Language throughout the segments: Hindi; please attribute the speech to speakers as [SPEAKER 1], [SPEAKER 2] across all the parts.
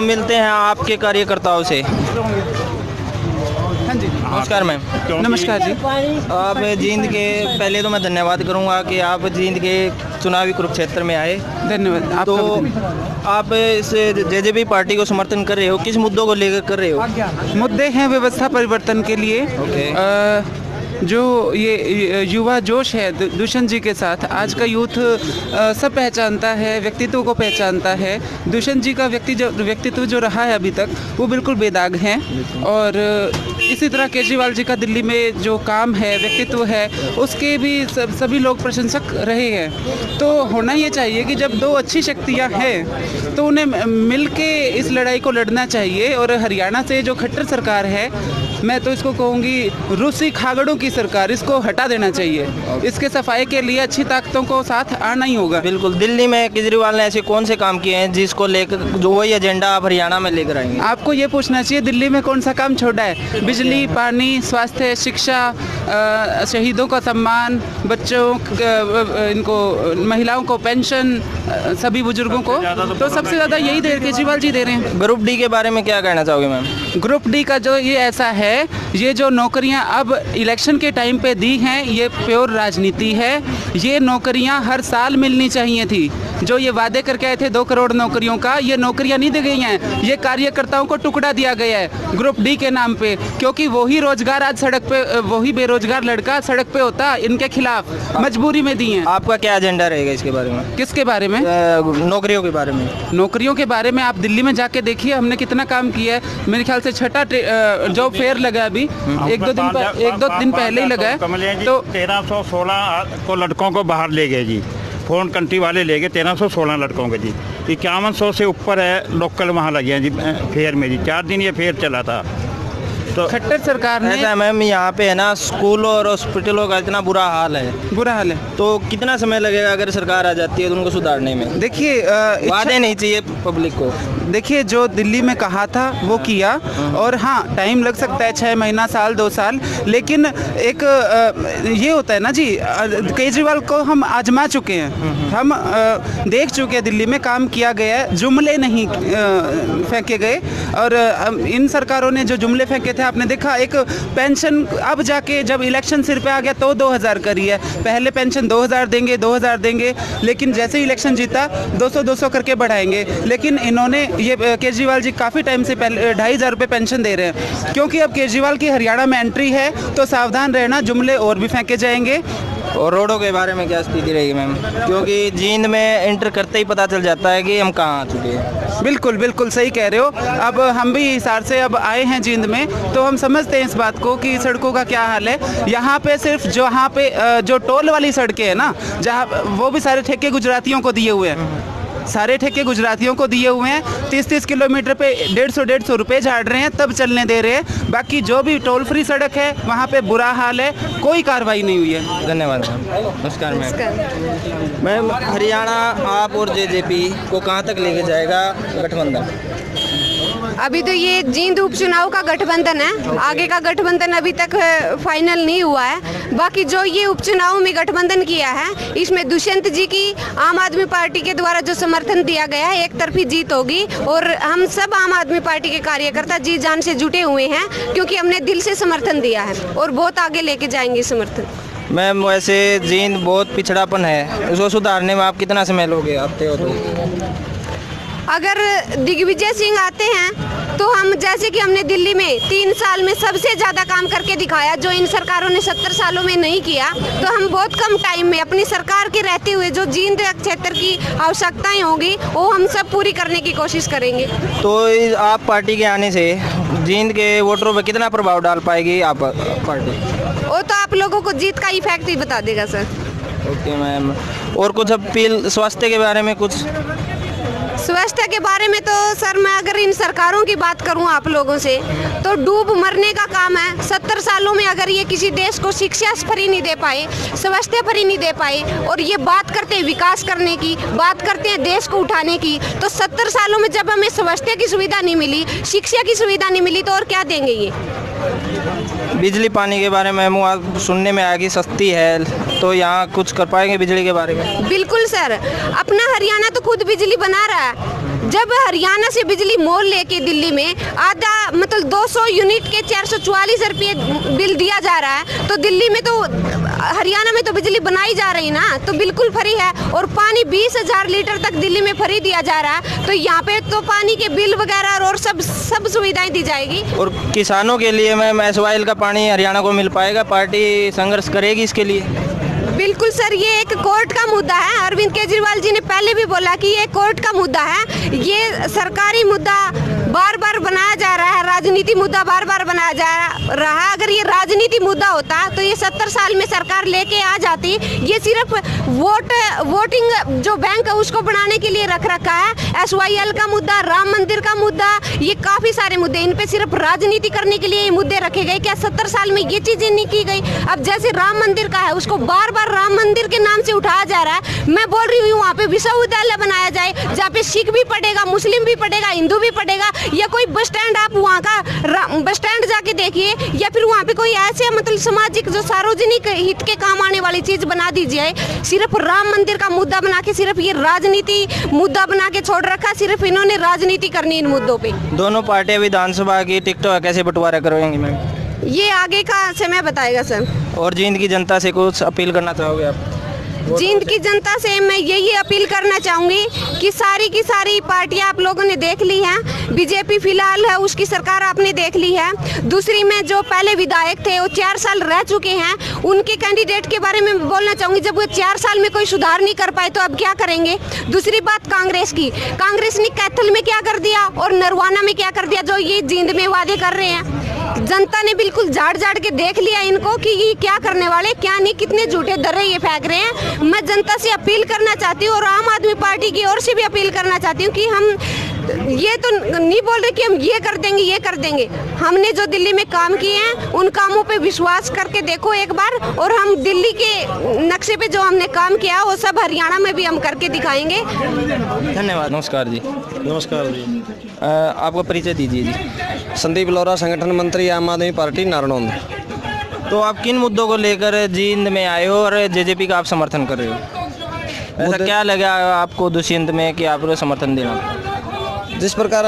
[SPEAKER 1] मिलते हैं आपके कार्यकर्ताओं से।
[SPEAKER 2] हाँ जी,
[SPEAKER 1] नमस्कार मैम।
[SPEAKER 2] नमस्कार जी।
[SPEAKER 1] आप जींद के, पहले तो मैं धन्यवाद करूंगा कि आप जींद के चुनावी कुरुक्षेत्र में आए।
[SPEAKER 2] धन्यवाद। आप
[SPEAKER 1] तो आप इस जेजेपी पार्टी को समर्थन कर रहे हो, किस मुद्दों को लेकर कर रहे हो?
[SPEAKER 2] मुद्दे हैं व्यवस्था परिवर्तन के लिए। जो ये युवा जोश है दुष्यंत जी के साथ, आज का यूथ सब पहचानता है, व्यक्तित्व को पहचानता है। दुष्यंत जी का व्यक्तित्व जो रहा है अभी तक, वो बिल्कुल बेदाग है। और इसी तरह केजरीवाल जी का दिल्ली में जो काम है, व्यक्तित्व है, उसके भी सभी लोग प्रशंसक रहे हैं। तो होना ये चाहिए कि जब दो अच्छी शक्तियाँ हैं तो उन्हें मिल के इस लड़ाई को लड़ना चाहिए। और हरियाणा से जो खट्टर सरकार है, मैं तो इसको कहूँगी रूसी खागड़ों की सरकार, इसको हटा देना चाहिए। इसके सफाई के लिए अच्छी ताकतों को साथ आना ही होगा।
[SPEAKER 1] बिल्कुल। दिल्ली में केजरीवाल ने ऐसे कौन से काम किए हैं जिसको लेकर, जो वही एजेंडा आप हरियाणा में लेकर आएंगे?
[SPEAKER 2] आपको ये पूछना चाहिए दिल्ली में कौन सा काम छोड़ा है। बिजली, पानी, स्वास्थ्य, शिक्षा, शहीदों का सम्मान, बच्चों इनको, महिलाओं को पेंशन, सभी बुजुर्गों को, तो सबसे ज़्यादा यही केजरीवाल जी दे रहे हैं।
[SPEAKER 1] ग्रुप डी के बारे में क्या कहना चाहोगे मैम?
[SPEAKER 2] ग्रुप डी का जो ये ऐसा है, ये जो नौकरियां अब इलेक्शन के टाइम पे दी हैं, ये प्योर राजनीति है। ये नौकरियां हर साल मिलनी चाहिए थी। जो ये वादे करके आए थे 2 करोड़ नौकरियों का, ये नौकरियां नहीं दी गई हैं। ये कार्यकर्ताओं को टुकड़ा दिया गया है ग्रुप डी के नाम पे, क्योंकि वही रोजगार आज सड़क पे, वही बेरोजगार लड़का सड़क पे होता, इनके खिलाफ मजबूरी में दी हैं।
[SPEAKER 1] आपका क्या एजेंडा रहेगा इसके बारे में?
[SPEAKER 2] किसके बारे में?
[SPEAKER 1] नौकरियों के बारे में।
[SPEAKER 2] नौकरियों के बारे में आप दिल्ली में जाके देखिए, हमने कितना काम किया है। मेरे ख्याल से 6ठा जॉब फेयर लगा अभी, एक दो दिन पहले ही लगा है। तो
[SPEAKER 3] 1316 को लड़कों को बाहर ले गए जी, फॉरेन कंट्री वाले ले गए 1316 लड़कों के जी। 5100 से ऊपर है लोकल वहाँ लगे हैं जी फेयर में जी। 4 दिन ये फेयर चला था। तो
[SPEAKER 2] खट्टर सरकार ने,
[SPEAKER 1] ऐसा मैम यहाँ पे है ना, स्कूलों और हॉस्पिटलों का इतना बुरा हाल है। तो कितना समय लगेगा अगर सरकार आ जाती है तो उनको सुधारने में?
[SPEAKER 2] देखिए,
[SPEAKER 1] वादे नहीं चाहिए पब्लिक को।
[SPEAKER 2] देखिए, जो दिल्ली में कहा था वो किया। और हाँ, टाइम लग सकता है, 6 महीना, साल, 2 साल, लेकिन एक ये होता है ना जी, केजरीवाल को हम आजमा चुके हैं, हम देख चुके हैं दिल्ली में काम किया गया है, जुमले नहीं फेंके गए। और इन सरकारों ने जो जुमले फेंके थे, आपने देखा, एक पेंशन अब जाके जब इलेक्शन सिर पे आ गया तो 2000 करी है। पहले पेंशन 2000 देंगे, लेकिन जैसे ही इलेक्शन जीता 200 करके बढ़ाएंगे। लेकिन इन्होंने, ये केजरीवाल जी काफ़ी टाइम से पहले 2500 रुपये पेंशन दे रहे हैं। क्योंकि अब केजरीवाल की हरियाणा में एंट्री है, तो सावधान रहना, जुमले और भी फेंके जाएंगे।
[SPEAKER 1] और रोडों के बारे में क्या स्थिति रहेगी मैम? क्योंकि जींद में एंटर करते ही पता चल जाता है कि हम कहाँ आ चुके हैं।
[SPEAKER 2] बिल्कुल सही कह रहे हो। अब हम भी हिसार से अब आए हैं जींद में, तो हम समझते हैं इस बात को कि सड़कों का क्या हाल है। यहाँ पे सिर्फ जहाँ पे जो टोल वाली सड़कें हैं ना, जहाँ, वो भी सारे ठेके गुजरातियों को दिए हुए हैं। 30-30 किलोमीटर पे 150 रुपये झाड़ रहे हैं, तब चलने दे रहे हैं। बाकी जो भी टोल फ्री सड़क है वहाँ पे बुरा हाल है, कोई कार्रवाई नहीं हुई है।
[SPEAKER 1] धन्यवाद मैम। नमस्कार मैम। हरियाणा आप और जेजेपी को कहाँ तक लेके जाएगा गठबंधन?
[SPEAKER 4] अभी तो ये जींद उपचुनाव का गठबंधन है, आगे का गठबंधन अभी तक फाइनल नहीं हुआ है। बाकी जो ये उपचुनाव में गठबंधन किया है, इसमें दुष्यंत जी की आम आदमी पार्टी के द्वारा जो समर्थन दिया गया है, एक तरफी जीत होगी। और हम सब आम आदमी पार्टी के कार्यकर्ता जी जान से जुटे हुए हैं, क्योंकि हमने दिल से समर्थन दिया है और बहुत आगे लेके जाएंगे समर्थन।
[SPEAKER 1] मैम, वैसे जींद बहुत पिछड़ापन है, उसको सुधारने में आप कितना समय लोगे आते हो तो?
[SPEAKER 4] अगर दिग्विजय सिंह आते हैं तो हम, जैसे कि हमने दिल्ली में 3 साल में सबसे ज़्यादा काम करके दिखाया, जो इन सरकारों ने 70 सालों में नहीं किया, तो हम बहुत कम टाइम में अपनी सरकार के रहते हुए जो जींद क्षेत्र की आवश्यकताएं होंगी वो हम सब पूरी करने की कोशिश करेंगे।
[SPEAKER 1] तो आप पार्टी के आने से जींद के वोटरों पर कितना प्रभाव डाल पाएगी आप पार्टी?
[SPEAKER 4] वो तो आप लोगों को जीत का इफेक्ट ही बता देगा सर।
[SPEAKER 1] Okay ma'am. और कुछ अपील स्वास्थ्य के बारे में? कुछ
[SPEAKER 4] स्वास्थ्य के बारे में तो सर, मैं अगर इन सरकारों की बात करूं आप लोगों से, तो डूब मरने का काम है। 70 सालों में अगर ये किसी देश को शिक्षा फ्री नहीं दे पाए, स्वास्थ्य फ्री नहीं दे पाए, और ये बात करते हैं विकास करने की, बात करते हैं देश को उठाने की, तो 70 सालों में जब हमें स्वास्थ्य की सुविधा नहीं मिली, शिक्षा की सुविधा नहीं मिली, तो और क्या देंगे ये?
[SPEAKER 1] बिजली पानी के बारे में सुनने में आया कि सस्ती है, तो यहाँ कुछ कर पाएंगे बिजली के बारे में?
[SPEAKER 4] बिल्कुल सर, अपना हरियाणा तो खुद बिजली बना रहा है। जब हरियाणा से बिजली मोल लेके दिल्ली में आधा मतलब 200 यूनिट के 444 रुपये बिल दिया जा रहा है, तो दिल्ली में तो हरियाणा में तो बिजली बनाई जा रही ना, तो बिल्कुल फ्री है। और पानी 20,000 लीटर तक दिल्ली में फ्री दिया जा रहा है, तो यहाँ पे तो पानी के बिल वगैरह और सब सुविधाएं दी जाएगी।
[SPEAKER 1] और किसानों के लिए मैम एसवाइएल का पानी हरियाणा को मिल पाएगा? पार्टी संघर्ष करेगी इसके लिए?
[SPEAKER 4] बिल्कुल सर, ये एक कोर्ट का मुद्दा है। अरविंद केजरीवाल जी ने पहले भी बोला कि ये कोर्ट का मुद्दा है, ये सरकारी मुद्दा बार बार बनाया जा रहा है, राजनीति मुद्दा बार बार बनाया जा रहा है। अगर ये राजनीति मुद्दा होता तो ये 70 साल में सरकार लेके आ जाती। ये सिर्फ वोटिंग जो बैंक है उसको बनाने के लिए रख रखा है। एसवाईएल का मुद्दा, राम मंदिर का मुद्दा, ये काफ़ी सारे मुद्दे, इन पे सिर्फ राजनीति करने के लिए ये मुद्दे रखे गए। क्या 70 साल में ये चीज़ें नहीं की गई? अब जैसे राम मंदिर का है, उसको बार बार राम मंदिर के नाम से उठाया जा रहा है। मैं बोल रही हूँ वहाँ पे विश्वविद्यालय बनाया जाए, जहाँ पे सिख भी पढ़ेगा, मुस्लिम भी पढ़ेगा, हिंदू भी पढ़ेगा। या कोई बस स्टैंड, आप वहाँ का बस स्टैंड जाके देखिए, या फिर वहाँ पे कोई ऐसे मतलब सामाजिक जो सार्वजनिक हित के काम आने वाली चीज़ बना दीजिए। सिर्फ राम मंदिर का मुद्दा बना के सिर्फ ये राजनीति मुद्दा बना के छोड़ रखा, सिर्फ इन्होंने राजनीति करनी इन मुद्दों पे।
[SPEAKER 1] दोनों पार्टियां विधानसभा की टिकटों कैसे बंटवारा करवाएंगी मैम?
[SPEAKER 4] ये आगे का समय बताएगा सर।
[SPEAKER 1] और जींद की जनता से कुछ अपील करना चाहोगे आप?
[SPEAKER 4] जींद की जनता से मैं यही अपील करना चाहूँगी कि सारी की सारी पार्टियां आप लोगों ने देख ली हैं। बीजेपी फिलहाल है, उसकी सरकार आपने देख ली है। दूसरी में जो पहले विधायक थे वो 4 साल रह चुके हैं, उनके कैंडिडेट के बारे में बोलना चाहूँगी। जब वो 4 साल में कोई सुधार नहीं कर पाए तो अब क्या करेंगे? दूसरी बात कांग्रेस की, कांग्रेस ने कैथल में क्या कर दिया और नरवाना में क्या कर दिया, जो ये जींद में वादे कर रहे हैं। जनता ने बिल्कुल झाड़ झाड़ के देख लिया इनको कि ये क्या करने वाले, क्या नहीं, कितने झूठे दर्रे ये फेंक रहे हैं। मैं जनता से अपील करना चाहती हूँ और आम आदमी पार्टी की ओर से भी अपील करना चाहती हूँ कि हम ये तो नहीं बोल रहे कि हम ये कर देंगे, ये कर देंगे। हमने जो दिल्ली में काम किए हैं उन कामों पे विश्वास करके देखो एक बार, और हम दिल्ली के नक्शे पे जो हमने काम किया वो सब हरियाणा में भी हम करके दिखाएंगे।
[SPEAKER 1] धन्यवाद। नमस्कार जी।
[SPEAKER 5] नमस्कार जी।
[SPEAKER 1] आपका परिचय दीजिए जी।
[SPEAKER 5] संदीप लोरा, संगठन मंत्री, आम आदमी पार्टी, नारनौंद।
[SPEAKER 1] तो आप किन मुद्दों को लेकर जींद में आए हो और जेजेपी का आप समर्थन कर रहे हो? ऐसा क्या लगा आपको दुष्यंत में कि आपको समर्थन देना?
[SPEAKER 5] जिस प्रकार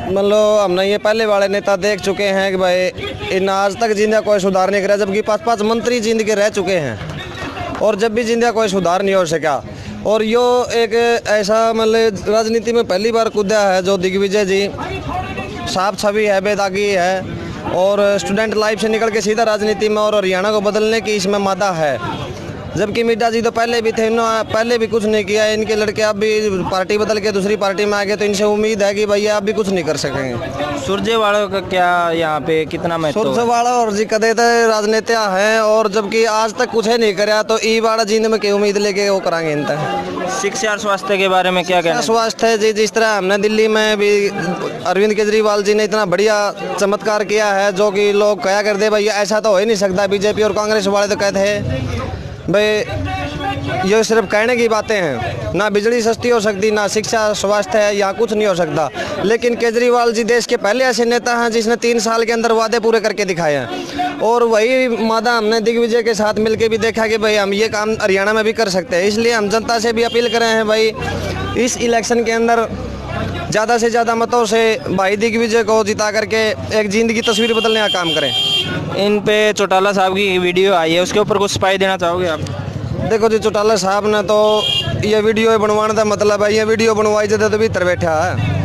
[SPEAKER 5] मान लो हमने ये पहले वाले नेता देख चुके हैं कि भाई इन आज तक जींद का कोई सुधार नहीं करा, जबकि 5-5 मंत्री जींद के रह चुके हैं और जब भी जींद का कोई सुधार नहीं हो सका। और यो एक ऐसा मतलब राजनीति में पहली बार कूदा है जो दिग्विजय जी, साफ छवि है, बेदागी है और स्टूडेंट लाइफ से निकल के सीधा राजनीति में और हरियाणा को बदलने की इसमें मादा है। जबकि मिड्डा जी तो पहले भी थे, इन्होंने पहले भी कुछ नहीं किया। इनके लड़के अब भी पार्टी बदल के दूसरी पार्टी में आ गए, तो इनसे उम्मीद है कि भैया आप भी कुछ नहीं कर सकेंगे।
[SPEAKER 1] सुरजेवाला का क्या यहाँ पे कितना महत्व?
[SPEAKER 5] सुरजेवाला और जी कदे तो राजनेता हैं और जबकि आज तक कुछ नहीं कराया, तो ई वाला जींद में क्या उम्मीद लेके वो कराएंगे इनका।
[SPEAKER 1] शिक्षा और स्वास्थ्य के बारे में क्या कहना?
[SPEAKER 5] स्वास्थ्य जी, जिस तरह हमने दिल्ली में भी अरविंद केजरीवाल जी ने इतना बढ़िया चमत्कार किया है, जो कि लोग कहा कर दे भैया ऐसा तो हो ही नहीं सकता। बीजेपी और कांग्रेस वाले तो कहते हैं भाई ये सिर्फ कहने की बातें हैं, ना बिजली सस्ती हो सकती, ना शिक्षा स्वास्थ्य है, या कुछ नहीं हो सकता। लेकिन केजरीवाल जी देश के पहले ऐसे नेता हैं जिसने 3 साल के अंदर वादे पूरे करके दिखाए हैं। और वही मादा हमने दिग्विजय के साथ मिलके भी देखा कि भाई हम ये काम हरियाणा में भी कर सकते हैं। इसलिए हम जनता से भी अपील कर रहे हैं भाई इस इलेक्शन के अंदर ज़्यादा से ज़्यादा मतों से भाई दिग्विजय को जिता करके एक जींद की तस्वीर बदलने का काम करें।
[SPEAKER 1] इन पे चौटाला साहब की वीडियो आई है, उसके ऊपर कुछ सफाई देना चाहोगे आप?
[SPEAKER 5] देखो जी, चौटाला साहब ने तो ये वीडियो बनवाने का मतलब है, ये वीडियो बनवाई जाते तो भीतर बैठा है।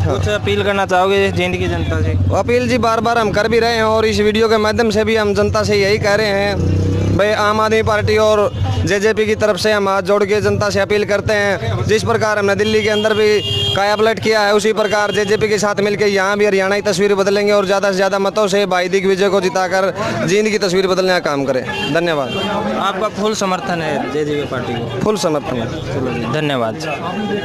[SPEAKER 1] कुछ अपील करना चाहोगे जींद की जनता से?
[SPEAKER 5] अपील जी बार बार हम कर भी रहे हैं और इस वीडियो के माध्यम से भी हम जनता से यही कह रहे हैं भाई आम आदमी पार्टी और जेजेपी की तरफ से हम हाथ जोड़ के जनता से अपील करते हैं। जिस प्रकार हमने दिल्ली के अंदर भी काया पलट किया है, उसी प्रकार जेजेपी के साथ मिलकर यहाँ भी हरियाणा की तस्वीर बदलेंगे और ज़्यादा से ज़्यादा मतों से भाई दिग्विजय को जिताकर जींद की तस्वीर बदलने का काम करें। धन्यवाद।
[SPEAKER 1] आपका फुल समर्थन है जेजेपी पार्टी को?
[SPEAKER 5] फुल समर्थन है।
[SPEAKER 1] धन्यवाद।